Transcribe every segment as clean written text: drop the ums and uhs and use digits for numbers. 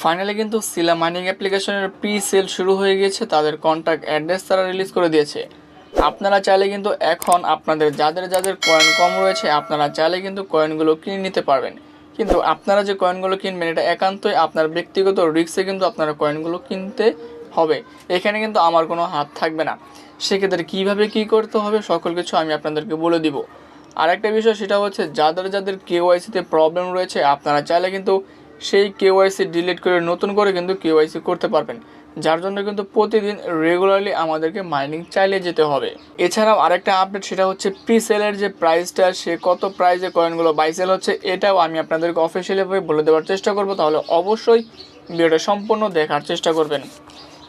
Finally কিন্তু সিলা mining অ্যাপ্লিকেশনের pre sell শুরু হয়ে গিয়েছে। তাদের কন্ট্যাক্ট অ্যাড্রেস তারা রিলিজ করে দিয়েছে। আপনারা চাইলে কিন্তু এখন আপনাদের যাদের যাদের কয়েন কম রয়েছে আপনারা চাইলে কিন্তু কয়েনগুলো কিনে নিতে পারবেন। কিন্তু আপনারা যে কয়েনগুলো কিনবেন এটা একান্তই আপনার ব্যক্তিগত রিস্কে কিন্তু আপনারা কয়েনগুলো কিনতে হবে। এখানে কিন্তু আমার কোনো হাত থাকবে না। সেক্ষেত্রে কীভাবে কী করতে হবে সকল কিছু আমি আপনাদেরকে বলে দিব। আর একটা বিষয় সেটা হচ্ছে যাদের যাদের কেওয়াইসিতে প্রবলেম রয়েছে আপনারা চাইলে কিন্তু সেই কেওয়াইসি ডিলিট করে নতুন করে কিন্তু কেওয়াইসি করতে পারবেন, যার জন্য কিন্তু প্রতিদিন রেগুলারলি আমাদেরকে মাইনিং চালিয়ে যেতে হবে। এছাড়াও আরেকটা আপডেট সেটা হচ্ছে প্রি সেলের যে প্রাইসটা সে কত প্রাইসে কয়েনগুলো বাই সেল হচ্ছে এটাও আমি আপনাদেরকে অফিসিয়ালিভাবে বলে দেওয়ার চেষ্টা করব। তাহলে অবশ্যই ভিডিওটা সম্পূর্ণ দেখার চেষ্টা করবেন।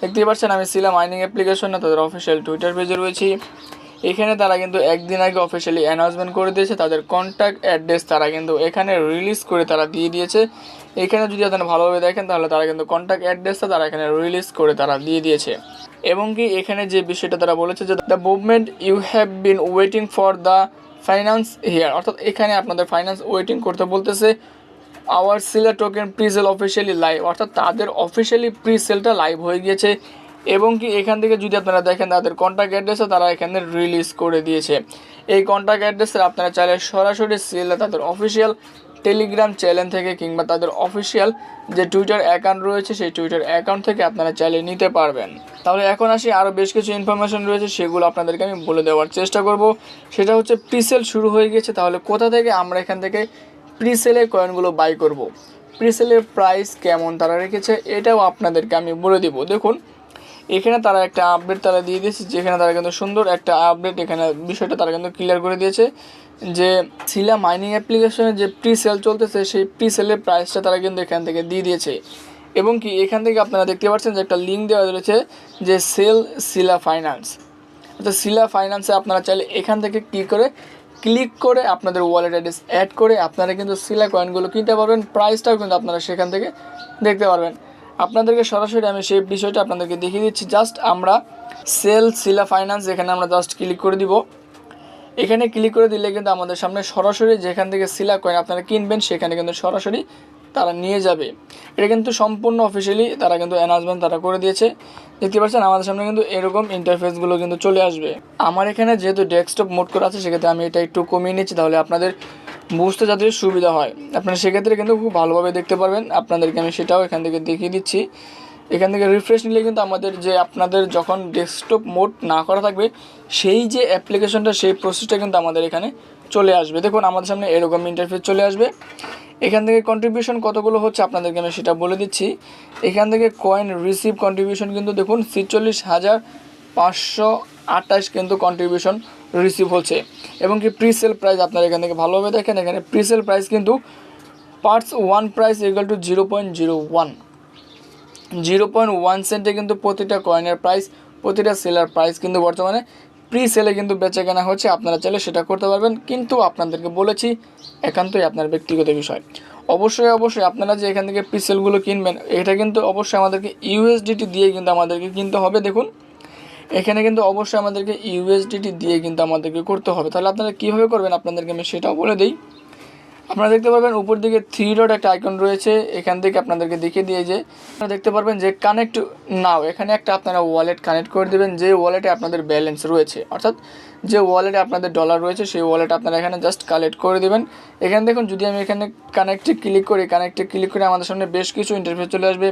দেখতেই পাচ্ছেন আমি সিলা মাইনিং অ্যাপ্লিকেশনে তাদের অফিসিয়াল টুইটার পেজে রয়েছি। এখানে তারা কিন্তু একদিন আগে অফিসিয়ালি অ্যানাউন্সমেন্ট করে দিয়েছে। তাদের কন্ট্যাক্ট অ্যাড্রেস তারা কিন্তু এখানে রিলিজ করে তারা দিয়ে দিয়েছে। এখানে যদি আপনারা ভালোভাবে দেখেন তাহলে তারা কিন্তু কন্ট্যাক্ট অ্যাড্রেসটা তারা এখানে রিলিজ করে তারা দিয়ে দিয়েছে। এবং কি এখানে যে বিষয়টা তারা বলেছে যে the movement you have been waiting for the finance here, অর্থাৎ এখানে আপনাদের ফাইন্যান্স ওয়েটিং করতে বলতেছে। Our Sila token pre sale officially live, অর্থাৎ তাদের অফিসিয়ালি প্রি সেলটা লাইভ হয়ে গিয়েছে। এবং কি এখান থেকে যদি আপনারা দেখেন তাদের কন্ট্যাক্ট অ্যাড্রেসে তারা এখানে রিলিজ করে দিয়েছে। এই কন্ট্যাক্ট অ্যাড্রেসে আপনারা চাইলে সরাসরি সেল তাদের অফিসিয়াল টেলিগ্রাম চ্যানেল থেকে কিংবা তাদের অফিসিয়াল যে টুইটার অ্যাকাউন্ট রয়েছে সেই টুইটার অ্যাকাউন্ট থেকে আপনারা চাইলে নিতে পারবেন। তাহলে এখন আসি আরও বেশ কিছু ইনফরমেশন রয়েছে সেগুলো আপনাদেরকে আমি বলে দেওয়ার চেষ্টা করব। সেটা হচ্ছে প্রিসেল শুরু হয়ে গেছে। তাহলে কোথা থেকে আমরা এখান থেকে প্রিসেলের কয়েনগুলো বাই করব, প্রিসেলের প্রাইস কেমন তারা রেখেছে এটাও আপনাদেরকে আমি বলে দিব। দেখুন এখানে তারা একটা আপডেট তারা দিয়ে দিয়েছে, যেখানে তারা কিন্তু সুন্দর একটা আপডেট এখানে বিষয়টা তারা কিন্তু ক্লিয়ার করে দিয়েছে যে সিলা মাইনিং অ্যাপ্লিকেশনের যে প্রি সেল চলতেছে সেই প্রি সেলের প্রাইসটা তারা কিন্তু এখান থেকে দিয়ে দিয়েছে। এবং কি এখান থেকে আপনারা দেখতে পাচ্ছেন যে একটা লিঙ্ক দেওয়া রয়েছে যে সেল সিলা ফাইন্যান্স, অর্থাৎ সিলা ফাইন্যান্সে আপনারা চাইলে এখান থেকে ক্লিক করে আপনাদের ওয়ালেট অ্যাড্রেস অ্যাড করে আপনারা কিন্তু সিলা কয়েনগুলো কিনতে পারবেন। প্রাইসটাও কিন্তু আপনারা সেখান থেকে দেখতে পারবেন। আপনাদেরকে সরাসরি আমি সেই বিষয়টা আপনাদেরকে দেখিয়ে দিচ্ছি। জাস্ট আমরা সেল সিলা ফাইন্যান্স এখানে আমরা জাস্ট ক্লিক করে দিব। এখানে ক্লিক করে দিলে কিন্তু আমাদের সামনে সরাসরি যেখান থেকে সিলা কয়েন আপনারা কিনবেন সেখানে কিন্তু সরাসরি তারা নিয়ে যাবে। এটা কিন্তু সম্পূর্ণ অফিসিয়ালি তারা কিন্তু অ্যানাউন্সমেন্ট তারা করে দিয়েছে। দেখতে পাচ্ছেন আমাদের সামনে কিন্তু এরকম ইন্টারফেসগুলো কিন্তু চলে আসবে। আমার এখানে যেহেতু ডেস্কটপ মোড করা আছে সেক্ষেত্রে আমি এটা একটু কমিয়ে নিচ্ছি, তাহলে আপনাদের বুঝতে যাতে সুবিধা হয়। আপনারা সেক্ষেত্রে কিন্তু খুব ভালোভাবে দেখতে পারবেন। আপনাদেরকে আমি সেটাও এখান থেকে দেখিয়ে দিচ্ছি। এখান থেকে রিফ্রেশ নিলে কিন্তু আমাদের যে আপনাদের যখন ডেস্কটপ মোড না করা থাকবে সেই যে অ্যাপ্লিকেশনটা সেই প্রসেসটা কিন্তু আমাদের এখানে চলে আসবে। দেখুন আমাদের সামনে এরকম ইন্টারফেস চলে আসবে। এখান থেকে কন্ট্রিবিউশন কতগুলো হচ্ছে আপনাদেরকে আমি সেটা বলে দিচ্ছি। এখান থেকে কয়েন রিসিভ কন্ট্রিবিউশন কিন্তু দেখুন 46,528 কিন্তু কন্ট্রিবিউশন রিসিভ হচ্ছে। এবং কি প্রিসেল প্রাইস আপনারা এখান থেকে ভালোভাবে দেখেন, এখানে প্রিসেল প্রাইস কিন্তু পার্টস 1 প্রাইস ইকুয়াল টু 0.01 সেন্টে কিন্তু প্রতিটা কয়েনের প্রাইস, প্রতিটা সেলার প্রাইস কিন্তু বর্তমানে প্রি সেলে কিন্তু বেচা কেনা হচ্ছে। আপনারা চাইলে সেটা করতে পারবেন, কিন্তু আপনাদেরকে বলেছি একান্তই আপনার ব্যক্তিগত বিষয়। অবশ্যই আপনারা যে এখান থেকে প্রি সেলগুলো কিনবেন এটা কিন্তু অবশ্যই আমাদেরকে ইউএসডিটি দিয়ে কিন্তু আমাদেরকে কিনতে হবে। দেখুন এখানে কিন্তু অবশ্যই আমাদেরকে ইউএসডিটি দিয়ে কিন্তু আমাদেরকে করতে হবে। তাহলে আপনারা কীভাবে করবেন আপনাদেরকে আমি সেটাও বলে দিই। আপনারা দেখতে পারবেন উপর দিকে 3 ডট একটা আইকন রয়েছে, এখান থেকে আপনাদেরকে দেখিয়ে দিয়ে যে আপনারা দেখতে পারবেন যে কানেক্ট নাও, এখানে একটা আপনারা ওয়ালেট কানেক্ট করে দেবেন যে ওয়ালেটে আপনাদের ব্যালেন্স রয়েছে, অর্থাৎ যে ওয়ালেটে আপনাদের ডলার রয়েছে সেই ওয়ালেট আপনারা এখানে জাস্ট কালেক্ট করে দেবেন। এখানে দেখুন যদি আমি এখানে কানেক্টে ক্লিক করে আমাদের সামনে বেশ কিছু ইন্টারফেস চলে আসবে।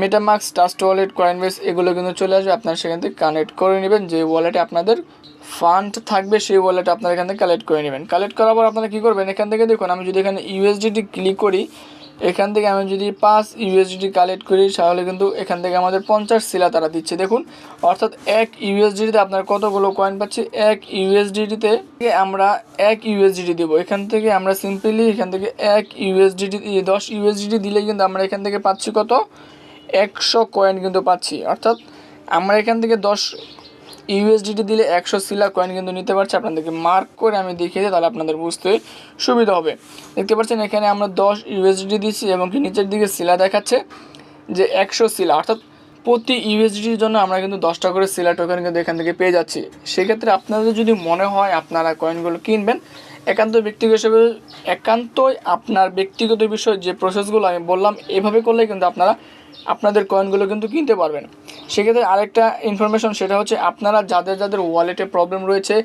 মেটামাস্ক, ট্রাস্ট ওয়ালেট, কয়েনবেস এগুলো কিন্তু চলে আসবে। আপনারা সেখান থেকে কানেক্ট করে নেবেন যে ওয়ালেটে আপনাদের ফান্ড থাকবে সেই ওয়ালেট আপনারা এখান থেকে কালেক্ট করে নেবেন। কালেক্ট করার পর আপনারা কী করবেন, এখান থেকে দেখুন আমি যদি এখানে ইউএসডিটি ক্লিক করি, এখান থেকে আমি যদি 5 ইউএসডিটি কালেক্ট করি তাহলে কিন্তু এখান থেকে আমাদের 50 সিলা তারা দিচ্ছে। দেখুন অর্থাৎ 1 ইউএসডিতে আপনার কতগুলো কয়েন পাচ্ছি, 1 ইউএসডিতে আমরা 1 ইউএসডিটি দেবো। এখান থেকে আমরা সিম্পলি এখান থেকে 1 ইউএসডিটি 10 ইউএসডিটি দিলে কিন্তু আমরা এখান থেকে পাচ্ছি কত, 100 কয়েন কিন্তু পাচ্ছি। অর্থাৎ আমরা এখান থেকে 10 ইউএসডিটি দিলে 100 সিলা কয়েন কিন্তু নিতে পারছি। আপনাদেরকে মার্ক করে আমি দেখিয়ে দিই তাহলে আপনাদের বুঝতে সুবিধা হবে। দেখতে পাচ্ছেন এখানে আমরা 10 ইউএসডিটি দিচ্ছি এবং কি নিচের দিকে সিলা দেখাচ্ছে যে 100 সিলা, অর্থাৎ প্রতি ইউএসডিটির জন্য আমরা কিন্তু 10টা করে সিলা টোকেন কিন্তু এখান থেকে পেয়ে যাচ্ছি। সেক্ষেত্রে আপনাদের যদি মনে হয় আপনারা কয়েনগুলো কিনবেন একান্তই আপনার ব্যক্তিগত বিষয়। যে প্রসেসগুলো আমি বললাম এভাবে করলে কিন্তু আপনারা আপনাদের কয়েনগুলো কিন্তু কিনতে পারবেন। সেক্ষেত্রে আরেকটা ইনফরমেশন, সেটা হচ্ছে আপনারা যাদের যাদের ওয়ালেটে প্রবলেম রয়েছে,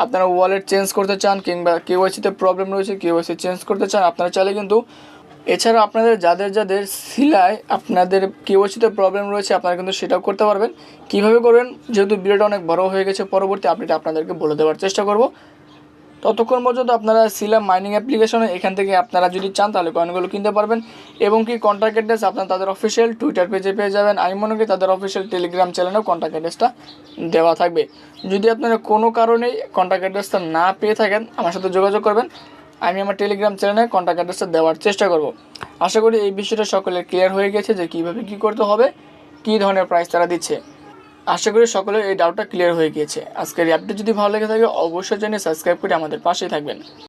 আপনারা ওয়ালেট চেঞ্জ করতে চান কিংবা কেওয়াইসিতে প্রবলেম রয়েছে, কেওয়াইসি চেঞ্জ করতে চান, আপনারা চাইলে কিন্তু এছাড়া আপনাদের যাদের যাদের সিলায় আপনাদের কেওয়াইসিতে প্রবলেম রয়েছে আপনারা কিন্তু সেটাও করতে পারবেন। কীভাবে করবেন, যেহেতু ভিডিওটা অনেক বড় হয়ে গেছে, পরবর্তী আপডেট আপনাদেরকে বলে দেওয়ার চেষ্টা করব। ততক্ষণ পর্যন্ত আপনারা সিলা মাইনিং অ্যাপ্লিকেশনে এখান থেকে আপনারা যদি চান তাহলে কয়েনগুলো কিনতে পারবেন। এবং কি কন্ট্যাক্ট অ্যাড্রেস আপনারা তাদের অফিসিয়াল টুইটার পেজে পেয়ে যাবেন। আমি মনে করি তাদের অফিসিয়াল টেলিগ্রাম চ্যানেলেও কন্ট্যাক্ট অ্যাড্রেসটা দেওয়া থাকবে। যদি আপনারা কোনো কারণেই কন্ট্যাক্ট অ্যাড্রেসটা না পেয়ে থাকেন আমার সাথে যোগাযোগ করবেন, আমি আমার টেলিগ্রাম চ্যানেলে কন্ট্যাক্ট অ্যাড্রেসটা দেওয়ার চেষ্টা করব। আশা করি এই বিষয়টা সকলের ক্লিয়ার হয়ে গেছে যে কীভাবে কী করতে হবে, কী ধরনের প্রাইস তারা দিচ্ছে। আশা করি সকলের এই ডাউটটা ক্লিয়ার হয়ে গিয়েছে। আজকের এই আপডেট যদি ভালো লেগে থাকে অবশ্যই চ্যানেল সাবস্ক্রাইব করে আমাদের পাশেই থাকবেন।